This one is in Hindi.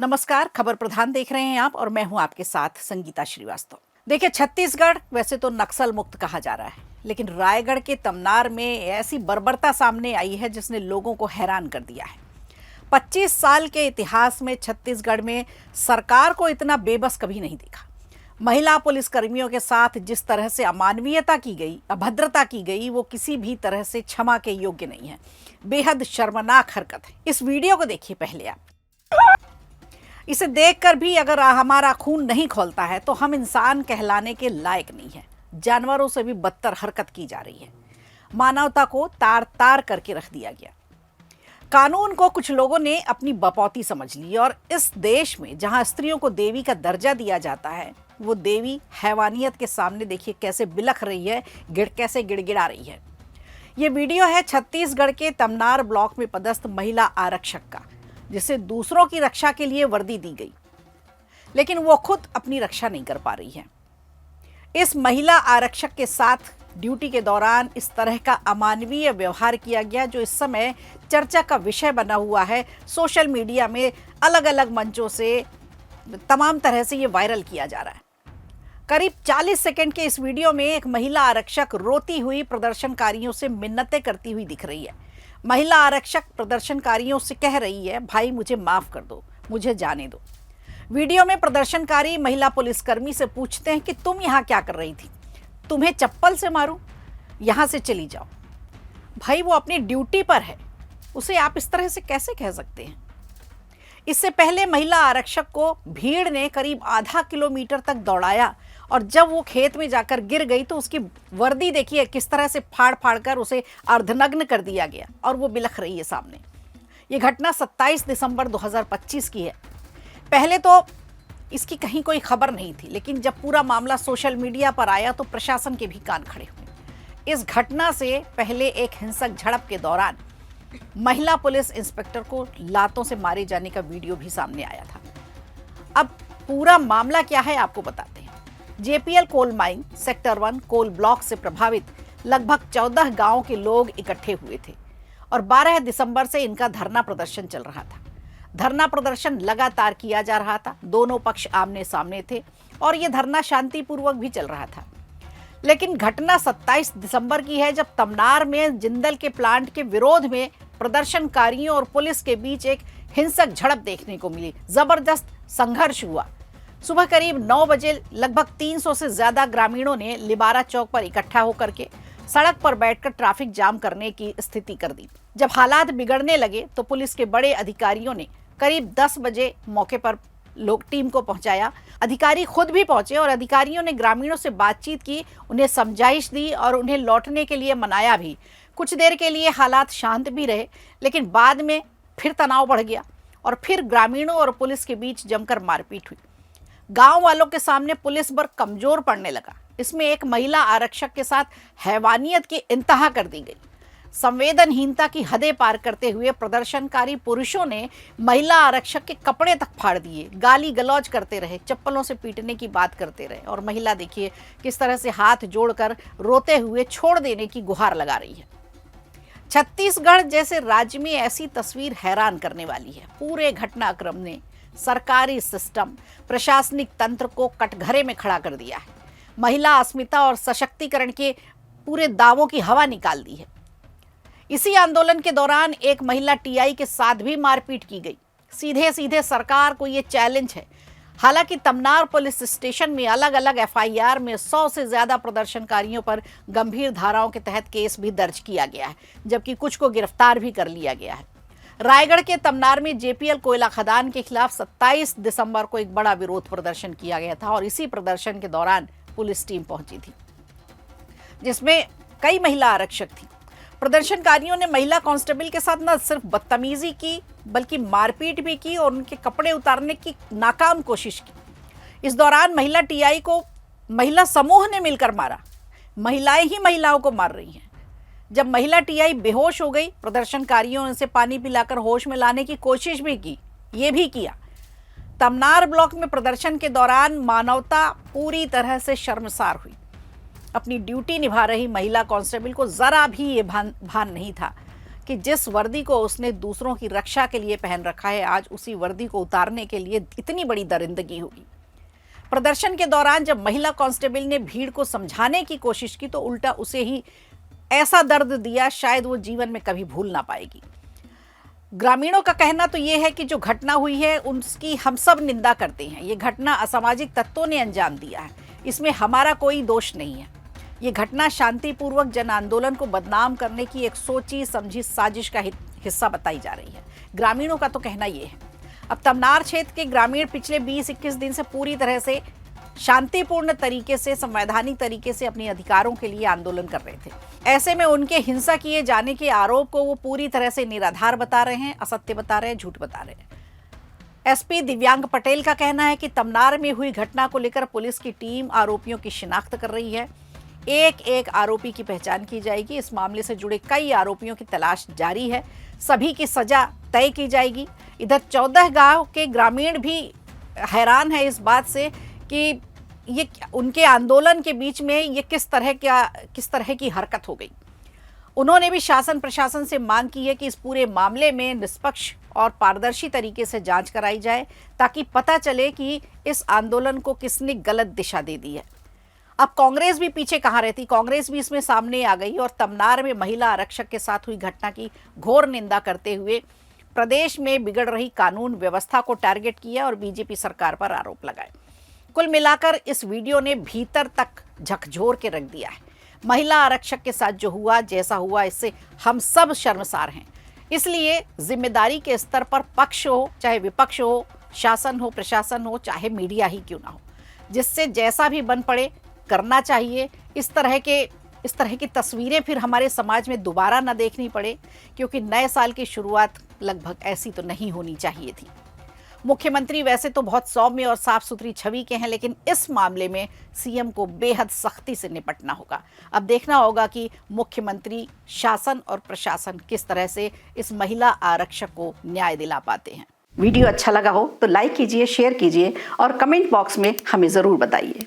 नमस्कार, खबर प्रधान देख रहे हैं आप और मैं हूं आपके साथ संगीता श्रीवास्तव। देखिए, छत्तीसगढ़ वैसे तो नक्सल मुक्त कहा जा रहा है, लेकिन रायगढ़ के तमनार में ऐसी बर्बरता सामने आई है जिसने लोगों को हैरान कर दिया है। 25 साल के इतिहास में छत्तीसगढ़ में सरकार को इतना बेबस कभी नहीं देखा। महिला पुलिस कर्मियों के साथ जिस तरह से अमानवीयता की गई, अभद्रता की गई, वो किसी भी तरह से क्षमा के योग्य नहीं है। बेहद शर्मनाक हरकत है। इस वीडियो को देखिए पहले आप। इसे देखकर भी अगर हमारा खून नहीं खौलता है तो हम इंसान कहलाने के लायक नहीं है। जानवरों से भी बदतर हरकत की जा रही है। मानवता को तार तार करके रख दिया गया। कानून को कुछ लोगों ने अपनी बपौती समझ ली और इस देश में जहां स्त्रियों को देवी का दर्जा दिया जाता है, वो देवी हैवानियत के सामने देखिए कैसे बिलख रही है, कैसे गिड़गिड़ा रही है। ये वीडियो है छत्तीसगढ़ के तमनार ब्लॉक में पदस्थ महिला आरक्षक का, जिसे दूसरों की रक्षा के लिए वर्दी दी गई, लेकिन वो खुद अपनी रक्षा नहीं कर पा रही है। इस महिला आरक्षक के साथ ड्यूटी के दौरान इस तरह का अमानवीय व्यवहार किया गया, जो इस समय चर्चा का विषय बना हुआ है। सोशल मीडिया में अलग अलग मंचों से तमाम तरह से ये वायरल किया जा रहा है। करीब 40 सेकंड के इस वीडियो में एक महिला आरक्षक रोती हुई प्रदर्शनकारियों से मिन्नतें करती हुई दिख रही है। महिला आरक्षक प्रदर्शनकारियों से कह रही है, भाई मुझे माफ कर दो, मुझे जाने दो। वीडियो में प्रदर्शनकारी महिला पुलिसकर्मी से पूछते हैं कि तुम यहाँ क्या कर रही थी? तुम्हें चप्पल से मारूं? यहाँ से चली जाओ। भाई वो अपनी ड्यूटी पर है, उसे आप इस तरह से कैसे कह सकते हैं? इससे पहले महिला आरक्षक को भीड़ ने करीब आधा किलोमीटर तक दौड़ाया और जब वो खेत में जाकर गिर गई तो उसकी वर्दी देखिए किस तरह से फाड़ फाड़ कर उसे अर्धनग्न कर दिया गया और वो बिलख रही है सामने। ये घटना 27 दिसंबर 2025 की है। पहले तो इसकी कहीं कोई खबर नहीं थी, लेकिन जब पूरा मामला सोशल मीडिया पर आया तो प्रशासन के भी कान खड़े हुए। इस घटना से पहले एक हिंसक झड़प के दौरान महिला पुलिस इंस्पेक्टर को लातों से मारे जाने का वीडियो भी सामने आया था। अब पूरा मामला क्या है आपको बताते हैं। JPL coal mine sector 1 coal block से प्रभावित लगभग 14 गांव के लोग इकट्ठे हुए थे और 12 दिसंबर से इनका धरना प्रदर्शन चल रहा था। धरना प्रदर्शन लगातार किया जा रहा था। दोनों पक्ष आमने सामने थे और यह धरना शांतिपूर्वक भी चल रहा था। लेकिन घटना 27 दिसंबर की है, जब तमनार में जिंदल के प्लांट के विरोध में प्रदर्शनकारियों और पुलिस के बीच एक हिंसक झड़प देखने को मिली। जबरदस्त संघर्ष हुआ। सुबह करीब 9 बजे लगभग 300 से ज्यादा ग्रामीणों ने लिबारा चौक पर इकट्ठा होकर के सड़क पर बैठकर ट्रैफिक जाम करने की स्थिति कर दी। जब हालात बिगड़ने लगे तो पुलिस के बड़े अधिकारियों ने करीब 10 बजे मौके पर लोग टीम को पहुंचाया। अधिकारी खुद भी पहुंचे और अधिकारियों ने ग्रामीणों से बातचीत की, उन्हें समझाइश दी और उन्हें लौटने के लिए मनाया भी। कुछ देर के लिए हालात शांत भी रहे, लेकिन बाद में फिर तनाव बढ़ गया और फिर ग्रामीणों और पुलिस के बीच जमकर मारपीट हुई। गांव वालों के सामने पुलिस बल कमजोर पड़ने लगा। इसमें एक महिला आरक्षक के साथ हैवानियत की इंतहा कर दी गई। संवेदनहीनता की हदें पार करते हुए प्रदर्शनकारी पुरुषों ने महिला आरक्षक के कपड़े तक फाड़ दिए, गाली गलौज करते रहे, चप्पलों से पीटने की बात करते रहे और महिला देखिए किस तरह से हाथ जोड़कर रोते हुए छोड़ देने की गुहार लगा रही है। छत्तीसगढ़ जैसे राज्य में ऐसी तस्वीर हैरान करने वाली है। पूरे घटनाक्रम ने सरकारी सिस्टम, प्रशासनिक तंत्र को कटघरे में खड़ा कर दिया है। महिला अस्मिता और सशक्तिकरण के पूरे दावों की हवा निकाल दी है। इसी आंदोलन के दौरान एक महिला टीआई के साथ भी मारपीट की गई। सीधे सीधे सरकार को ये चैलेंज है। हालांकि तमनार पुलिस स्टेशन में अलग अलग एफआईआर में 100 से ज्यादा प्रदर्शनकारियों पर गंभीर धाराओं के तहत केस भी दर्ज किया गया है, जबकि कुछ को गिरफ्तार भी कर लिया गया है। रायगढ़ के तमनार में जेपीएल कोयला खदान के खिलाफ 27 दिसंबर को एक बड़ा विरोध प्रदर्शन किया गया था और इसी प्रदर्शन के दौरान पुलिस टीम पहुंची थी, जिसमें कई महिला आरक्षक थी। प्रदर्शनकारियों ने महिला कांस्टेबल के साथ न सिर्फ बदतमीजी की, बल्कि मारपीट भी की और उनके कपड़े उतारने की नाकाम कोशिश की। इस दौरान महिला टीआई को महिला समूह ने मिलकर मारा। महिलाएं ही महिलाओं को मार रही हैं। जब महिला टीआई बेहोश हो गई, प्रदर्शनकारियों ने उसे पानी पिलाकर होश में लाने की कोशिश भी की, ये भी किया। तमनार ब्लॉक में प्रदर्शन के दौरान मानवता पूरी तरह से शर्मसार हुई। अपनी ड्यूटी निभा रही महिला कांस्टेबल को जरा भी ये भान नहीं था कि जिस वर्दी को उसने दूसरों की रक्षा के लिए पहन रखा है, आज उसी वर्दी को उतारने के लिए इतनी बड़ी दरिंदगी होगी। प्रदर्शन के दौरान जब महिला कांस्टेबल ने भीड़ को समझाने की कोशिश की तो उल्टा उसे ही ऐसा दर्द दिया, शायद वो जीवन में कभी भूल ना पाएगी। ग्रामीणों का कहना तो ये है कि जो घटना हुई है उसकी हम सब निंदा करते हैं। ये घटना असामाजिक तत्वों ने अंजाम दिया है, इसमें हमारा कोई दोष नहीं है। ये घटना शांतिपूर्वक जन आंदोलन को बदनाम करने की एक सोची समझी साजिश का हिस्सा बताई जा रही है। ग्रामीणों का तो कहना ये है। अब तमनार क्षेत्र के ग्रामीण पिछले 20-21 दिन से पूरी तरह से शांतिपूर्ण तरीके से, संवैधानिक तरीके से अपने अधिकारों के लिए आंदोलन कर रहे थे। ऐसे में उनके हिंसा किए जाने के आरोप को वो पूरी तरह से निराधार बता रहे हैं, असत्य बता रहे हैं, झूठ बता रहे हैं। एसपी दिव्यांग पटेल का कहना है कि तमनार में हुई घटना को लेकर पुलिस की टीम आरोपियों की शिनाख्त कर रही है। एक एक आरोपी की पहचान की जाएगी। इस मामले से जुड़े कई आरोपियों की तलाश जारी है। सभी की सजा तय की जाएगी। इधर 14 गांव के ग्रामीण भी हैरान है इस बात से कि ये उनके आंदोलन के बीच में ये किस तरह की हरकत हो गई। उन्होंने भी शासन प्रशासन से मांग की है कि इस पूरे मामले में निष्पक्ष और पारदर्शी तरीके से जांच कराई जाए, ताकि पता चले कि इस आंदोलन को किसने गलत दिशा दे दी है। अब कांग्रेस भी पीछे कहाँ रहती, कांग्रेस भी इसमें सामने आ गई और तमनार में महिला आरक्षक के साथ हुई घटना की घोर निंदा करते हुए प्रदेश में बिगड़ रही कानून व्यवस्था को टारगेट किया और बीजेपी सरकार पर आरोप लगाए। कुल मिलाकर इस वीडियो ने भीतर तक झकझोर के रख दिया है। महिला आरक्षक के साथ जो हुआ, जैसा हुआ, इससे हम सब शर्मसार हैं। इसलिए जिम्मेदारी के स्तर पर पक्ष हो चाहे विपक्ष हो, शासन हो प्रशासन हो, चाहे मीडिया ही क्यों ना हो, जिससे जैसा भी बन पड़े करना चाहिए। इस तरह की तस्वीरें फिर हमारे समाज में दोबारा ना देखनी पड़े, क्योंकि नए साल की शुरुआत लगभग ऐसी तो नहीं होनी चाहिए थी। मुख्यमंत्री वैसे तो बहुत सौम्य और साफ सुथरी छवि के हैं, लेकिन इस मामले में सीएम को बेहद सख्ती से निपटना होगा। अब देखना होगा कि मुख्यमंत्री, शासन और प्रशासन किस तरह से इस महिला आरक्षक को न्याय दिला पाते हैं। वीडियो अच्छा लगा हो तो लाइक कीजिए, शेयर कीजिए और कमेंट बॉक्स में हमें ज़रूर बताइए।